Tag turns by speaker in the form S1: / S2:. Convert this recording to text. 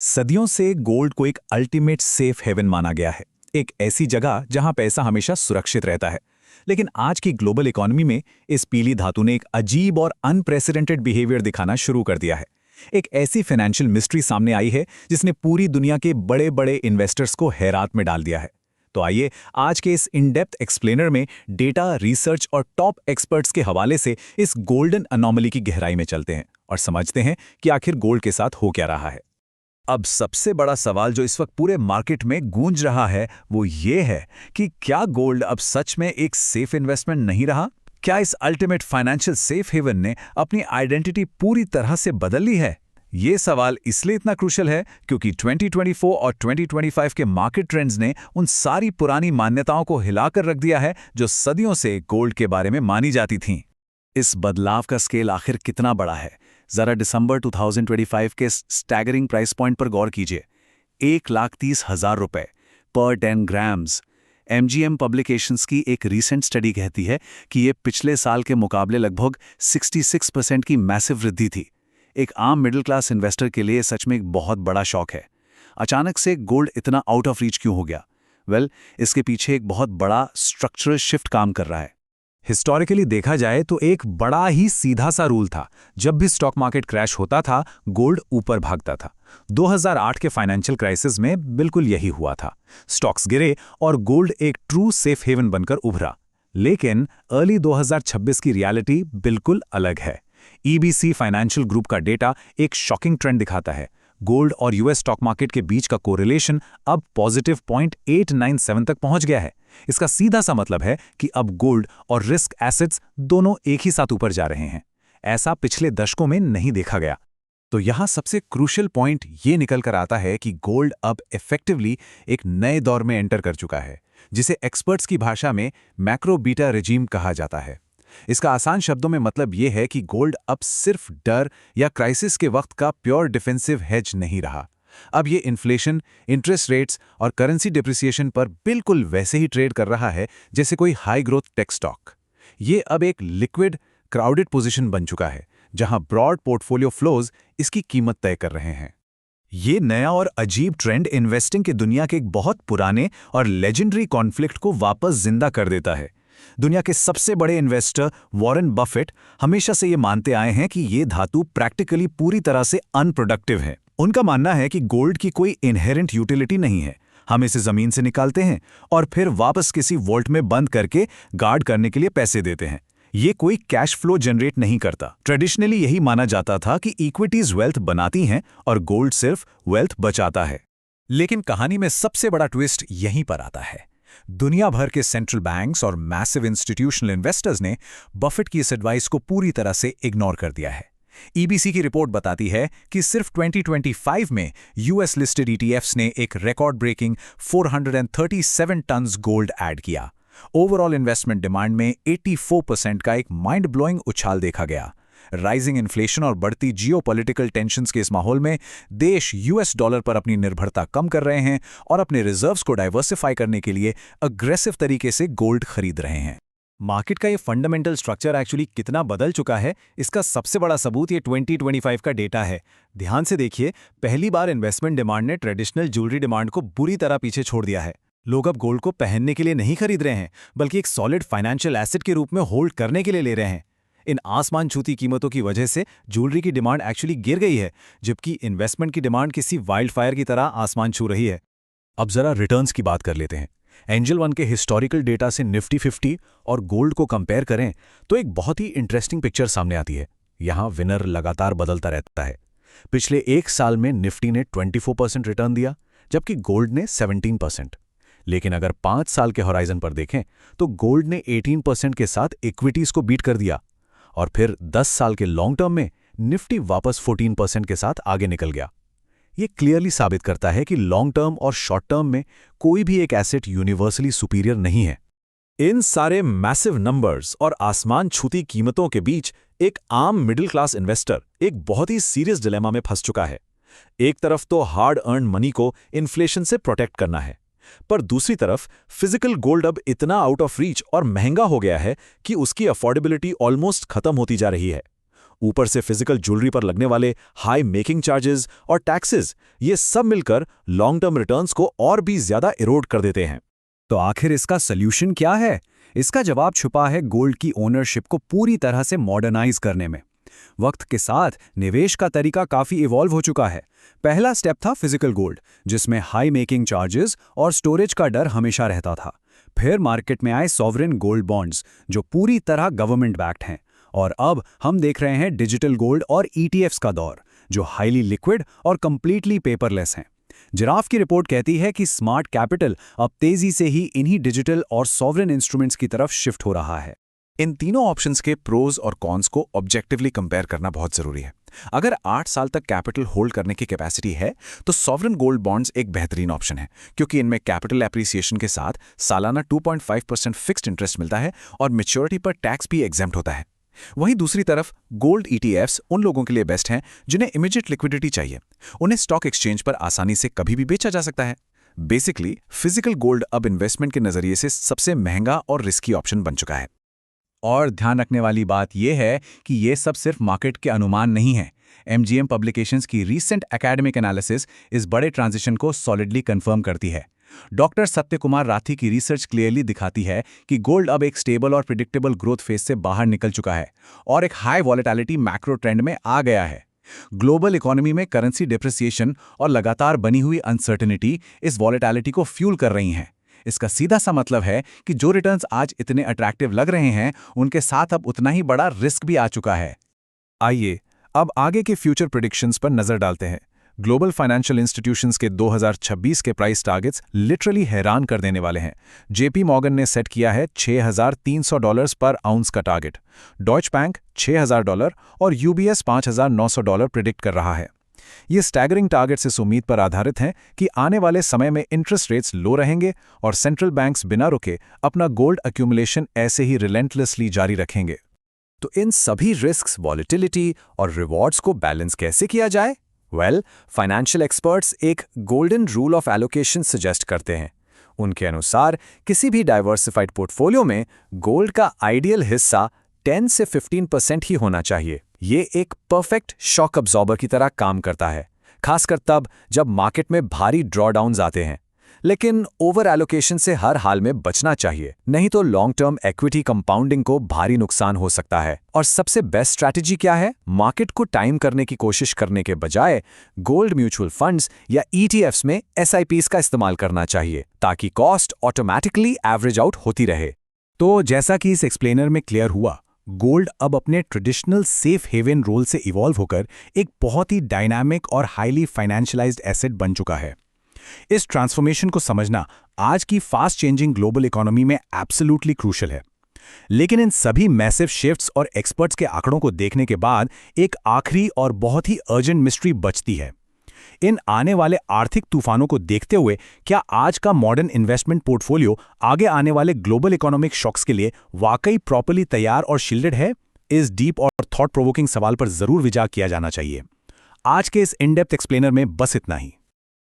S1: सदियों से गोल्ड को एक अल्टीमेट सेफ हेवन माना गया है। एक ऐसी जगह जहां पैसा हमेशा सुरक्षित रहता है। लेकिन आज की ग्लोबल इकोनॉमी में इस पीली धातु ने एक अजीब और अनप्रेसिडेंटेड बिहेवियर दिखाना शुरू कर दिया है। एक ऐसी फाइनेंशियल मिस्ट्री सामने आई है जिसने पूरी दुनिया के बड़े बड़े इन्वेस्टर्स को हैरात में डाल दिया है। तो आइए आज के इस इन डेप्थ एक्सप्लेनर में डेटा, रिसर्च और टॉप एक्सपर्ट्स के हवाले से इस गोल्डन अनोमली की गहराई में चलते हैं और समझते हैं कि आखिर गोल्ड के साथ हो क्या रहा है। अब सबसे बड़ा सवाल जो इस वक्त पूरे मार्केट में गूंज रहा है वो ये है कि क्या गोल्ड अब सच में एक सेफ इन्वेस्टमेंट नहीं रहा? क्या इस अल्टीमेट फाइनेंशियल सेफ हेवन ने अपनी आइडेंटिटी पूरी तरह से बदल ली है? ये सवाल इसलिए इतना क्रूशियल है क्योंकि 2024 और 2025 के मार्केट ट्रेंड्स ने उन सारी पुरानी मान्यताओं को हिलाकर रख दिया है जो सदियों से गोल्ड के बारे में मानी जाती थीं। इस बदलाव का स्केल आखिर कितना बड़ा है? जरा दिसंबर 2025 के स्टैगरिंग प्राइस पॉइंट पर गौर कीजिए। 1,30,000 रुपए पर 10 ग्राम्स। एमजीएम पब्लिकेशंस की एक रीसेंट स्टडी कहती है कि ये पिछले साल के मुकाबले लगभग 66% की मैसिव वृद्धि थी। एक आम मिडिल क्लास इन्वेस्टर के लिए सच में एक बहुत बड़ा शॉक है। अचानक से गोल्ड इतना आउट ऑफ रीच क्यों हो गया? इसके पीछे एक बहुत बड़ा स्ट्रक्चरल शिफ्ट काम कर रहा है। हिस्टोरिकली देखा जाए तो एक बड़ा ही सीधा सा रूल था। जब भी स्टॉक मार्केट क्रैश होता था, गोल्ड ऊपर भागता था। 2008 के फाइनेंशियल क्राइसिस में बिल्कुल यही हुआ था। स्टॉक्स गिरे और गोल्ड एक ट्रू सेफ हेवन बनकर उभरा। लेकिन अर्ली 2026 की रियलिटी बिल्कुल अलग है। ईबीसी फाइनेंशियल ग्रुप का डेटा एक शॉकिंग ट्रेंड दिखाता है। गोल्ड और यूएस स्टॉक मार्केट के बीच का कोरिलेशन अब पॉजिटिव 0.897 तक पहुंच गया है। इसका सीधा सा मतलब है कि अब गोल्ड और रिस्क एसेट्स दोनों एक ही साथ ऊपर जा रहे हैं। ऐसा पिछले दशकों में नहीं देखा गया। तो यहां सबसे क्रूशियल पॉइंट ये निकल कर आता है कि गोल्ड अब इफेक्टिवली एक नए दौर में एंटर कर चुका है, जिसे एक्सपर्ट्स की भाषा में मैक्रो बीटा रेजीम कहा जाता है। इसका आसान शब्दों में मतलब यह है कि गोल्ड अब सिर्फ डर या क्राइसिस के वक्त का प्योर डिफेंसिव हेज नहीं रहा। अब ये इन्फ्लेशन, इंटरेस्ट रेट्स और करेंसी डिप्रिसिएशन पर बिल्कुल वैसे ही ट्रेड कर रहा है जैसे कोई हाई ग्रोथ टेक स्टॉक। ये अब एक लिक्विड, क्राउडेड पोजीशन बन चुका है जहां ब्रॉड पोर्टफोलियो फ्लोज इसकी कीमत तय कर रहे हैं। ये नया और अजीब ट्रेंड इन्वेस्टिंग की दुनिया के एक बहुत पुराने और लेजेंडरी कॉन्फ्लिक्ट को वापस जिंदा कर देता है। दुनिया के सबसे बड़े इन्वेस्टर वॉरेन बफेट हमेशा से ये मानते आए हैं कि ये धातु प्रैक्टिकली पूरी तरह से अनप्रोडक्टिव है। उनका मानना है कि गोल्ड की कोई इनहेरेंट यूटिलिटी नहीं है। हम इसे जमीन से निकालते हैं और फिर वापस किसी वॉल्ट में बंद करके गार्ड करने के लिए पैसे देते हैं। ये कोई कैश फ्लो जनरेट नहीं करता। ट्रेडिशनली यही माना जाता था कि इक्विटीज वेल्थ बनाती हैं और गोल्ड सिर्फ वेल्थ बचाता है। लेकिन कहानी में सबसे बड़ा ट्विस्ट यहीं पर आता है। दुनिया भर के सेंट्रल बैंक्स और मैसिव इंस्टीट्यूशनल इन्वेस्टर्स ने बफेट की इस एडवाइस को पूरी तरह से इग्नोर कर दिया है। ईबीसी की रिपोर्ट बताती है कि सिर्फ 2025 में यूएस लिस्टेड ईटीएफ्स ने एक record breaking 437 tons gold add किया। ओवरऑल इन्वेस्टमेंट डिमांड में 84% का एक माइंड ब्लोइंग उछाल देखा गया। राइजिंग इन्फ्लेशन और बढ़ती जियोपॉलिटिकल टेंशन्स के इस माहौल में देश यूएस डॉलर पर अपनी निर्भरता कम कर रहे हैं और अपने रिजर्व्स को डाइवर्सिफाई करने के लिए अग्रेसिव तरीके से गोल्ड खरीद रहे हैं। मार्केट का ये फंडामेंटल स्ट्रक्चर एक्चुअली कितना बदल चुका है, इसका सबसे बड़ा सबूत ये 2025 का डेटा है। ध्यान से देखिए, पहली बार इन्वेस्टमेंट डिमांड ने ट्रेडिशनल ज्वेलरी डिमांड को बुरी तरह पीछे छोड़ दिया है। लोग अब गोल्ड को पहनने के लिए नहीं खरीद रहे हैं, बल्कि एक सॉलिड फाइनेंशियल एसेट के रूप में होल्ड करने के लिए ले रहे हैं। इन आसमान छूती कीमतों की वजह से ज्वेलरी की डिमांड एक्चुअली गिर गई है, जबकि इन्वेस्टमेंट की डिमांड किसी वाइल्ड फायर की तरह आसमान छू रही है। अब जरा रिटर्न्स की बात कर लेते हैं। एंजल वन के हिस्टोरिकल डेटा से निफ्टी 50 और गोल्ड को कंपेयर करें तो एक बहुत ही इंटरेस्टिंग पिक्चर सामने आती है। यहाँ विनर लगातार बदलता रहता है। पिछले एक साल में निफ्टी ने 24% रिटर्न दिया, जबकि गोल्ड ने 17%। लेकिन अगर 5 साल के होराइजन पर देखें तो गोल्ड ने 18% के साथ इक्विटीज को बीट कर दिया और फिर 10 साल के लॉन्ग टर्म में निफ्टी वापस 14% के साथ आगे निकल गया। ये क्लियरली साबित करता है कि लॉन्ग टर्म और शॉर्ट टर्म में कोई भी एक एसेट यूनिवर्सली सुपीरियर नहीं है। इन सारे मैसिव नंबर्स और आसमान छूती कीमतों के बीच एक आम मिडिल क्लास इन्वेस्टर एक बहुत ही सीरियस डिलेमा में फंस चुका है। एक तरफ तो हार्ड अर्न मनी को इन्फ्लेशन से प्रोटेक्ट करना है, पर दूसरी तरफ फिजिकल गोल्ड अब इतना आउट ऑफ रीच और महंगा हो गया है कि उसकी अफोर्डेबिलिटी ऑलमोस्ट खत्म होती जा रही है।
S2: ऊपर से फिजिकल ज्वेलरी पर लगने वाले हाई मेकिंग चार्जेस और टैक्सेस, ये सब मिलकर लॉन्ग टर्म रिटर्न्स को और भी ज्यादा इरोड कर देते हैं।
S3: तो आखिर इसका सल्यूशन क्या है? इसका जवाब छुपा है गोल्ड की ओनरशिप को पूरी तरह से मॉडर्नाइज करने में। वक्त के साथ निवेश का तरीका काफी इवॉल्व हो चुका है। पहला स्टेप था फिजिकल गोल्ड, जिसमें हाई मेकिंग चार्जेस और स्टोरेज का डर हमेशा रहता था। फिर मार्केट में आए सॉवरेन गोल्ड बॉन्ड्स, जो पूरी तरह गवर्नमेंट बैक्ड हैं। और अब हम देख रहे हैं डिजिटल गोल्ड और ईटीएफ्स का दौर, जो हाईली लिक्विड और कंप्लीटली पेपरलेस हैं। जिराफ की रिपोर्ट कहती है कि स्मार्ट कैपिटल अब तेजी से ही इन्हीं डिजिटल और सॉवरेन इंस्ट्रूमेंट्स की तरफ शिफ्ट हो रहा है।
S1: इन तीनों ऑप्शंस के प्रोज और कॉन्स को ऑब्जेक्टिवली कंपेयर करना बहुत जरूरी है। अगर 8 साल तक कैपिटल होल्ड करने की कैपेसिटी है तो सॉवरेन गोल्ड बॉन्ड्स एक बेहतरीन ऑप्शन है, क्योंकि इनमें कैपिटल एप्रिसिएशन के साथ सालाना 2.5% फिक्स्ड इंटरेस्ट मिलता है और मैच्योरिटी पर टैक्स भी एग्जेम्प्ट होता है। वहीं दूसरी तरफ गोल्ड ईटीएफ्स उन लोगों के लिए बेस्ट हैं जिन्हें इमीडिएट लिक्विडिटी चाहिए। उन्हें स्टॉक एक्सचेंज पर आसानी से कभी भी बेचा जा सकता है। बेसिकली फिजिकल गोल्ड अब इन्वेस्टमेंट के नजरिए से सबसे महंगा और रिस्की ऑप्शन बन चुका है। और ध्यान रखने वाली बात यह है कि ये सब सिर्फ मार्केट के अनुमान नहीं है। एमजीएम पब्लिकेशंस की रीसेंट एकेडमिक एनालिसिस इस बड़े ट्रांजिशन को सॉलिडली कंफर्म करती है। डॉक्टर सत्य कुमार राठी की रिसर्च क्लियरली दिखाती है कि गोल्ड अब एक स्टेबल और प्रिडिक्टेबल ग्रोथ फेज से बाहर निकल चुका है और एक हाई वॉलेटिलिटी मैक्रो ट्रेंड में आ गया है। ग्लोबल इकोनॉमी में करेंसी डिप्रिसिएशन और लगातार बनी हुई अनसर्टेनिटी इस वॉलेटिलिटी को फ्यूल कर रही हैं। इसका सीधा सा मतलब है कि जो रिटर्न्स आज इतने अट्रैक्टिव लग रहे हैं, उनके साथ अब उतना ही बड़ा रिस्क भी आ चुका है। आइए अब आगे के फ्यूचर प्रेडिक्शंस पर नजर डालते हैं। ग्लोबल फाइनेंशियल इंस्टीट्यूशंस के 2026 के प्राइस टारगेट्स लिटरली हैरान कर देने वाले हैं। जेपी मॉर्गन ने सेट किया है $6,300 पर आउंस का टारगेट, डॉइच बैंक $6,000 और यूबीएस $5,900 प्रिडिक्ट कर रहा है। ये स्टैगरिंग टारगेट्स इस उम्मीद पर आधारित हैं कि आने वाले समय में इंटरेस्ट रेट्स लो रहेंगे और सेंट्रल बैंक्स बिना रुके अपना गोल्ड एक्यूमुलेशन ऐसे ही रिलेंटलेसली जारी रखेंगे। तो इन सभी रिस्क्स, वॉलेटिलिटी और रिवॉर्ड्स को बैलेंस कैसे किया जाए? फाइनेंशियल एक्सपर्ट्स एक golden rule of allocation suggest करते हैं। उनके अनुसार किसी भी डाइवर्सिफाइड पोर्टफोलियो में गोल्ड का आइडियल हिस्सा 10 से 15% ही होना चाहिए। ये एक परफेक्ट शॉक अब्जॉर्बर की तरह काम करता है, खासकर तब जब मार्केट में भारी ड्रॉडाउन्स आते हैं। लेकिन ओवर एलोकेशन से हर हाल में बचना चाहिए, नहीं तो लॉन्ग टर्म इक्विटी कंपाउंडिंग को भारी नुकसान हो सकता है। और सबसे बेस्ट स्ट्रैटेजी क्या है? मार्केट को टाइम करने की कोशिश करने के बजाय गोल्ड म्यूचुअल फंड्स या ईटीएफ्स में एसआईपीज का इस्तेमाल करना चाहिए, ताकि कॉस्ट ऑटोमैटिकली एवरेज आउट होती रहे। तो जैसा कि इस एक्सप्लेनर में क्लियर हुआ, गोल्ड अब अपने ट्रेडिशनल सेफ हेवन रोल से इवॉल्व होकर एक बहुत ही डायनामिक और हाईली फाइनेंशियलाइज्ड एसेट बन चुका है। इस ट्रांसफॉर्मेशन को समझना आज की फास्ट चेंजिंग ग्लोबल इकोनॉमी में एब्सोल्युटली क्रूशियल है। लेकिन इन सभी मैसिव शिफ्ट्स और एक्सपर्ट्स के आंकड़ों को देखने के बाद एक आखिरी और बहुत ही अर्जेंट मिस्ट्री बचती है। इन आने वाले आर्थिक तूफानों को देखते हुए क्या आज का मॉडर्न इन्वेस्टमेंट पोर्टफोलियो आगे आने वाले ग्लोबल इकोनॉमिक शॉक्स के लिए वाकई प्रॉपर्ली तैयार और शील्डेड है? इस डीप और थॉट प्रोवोकिंग सवाल पर जरूर विचार किया जाना चाहिए। आज के इस इन डेप्थ एक्सप्लेनर में बस इतना ही।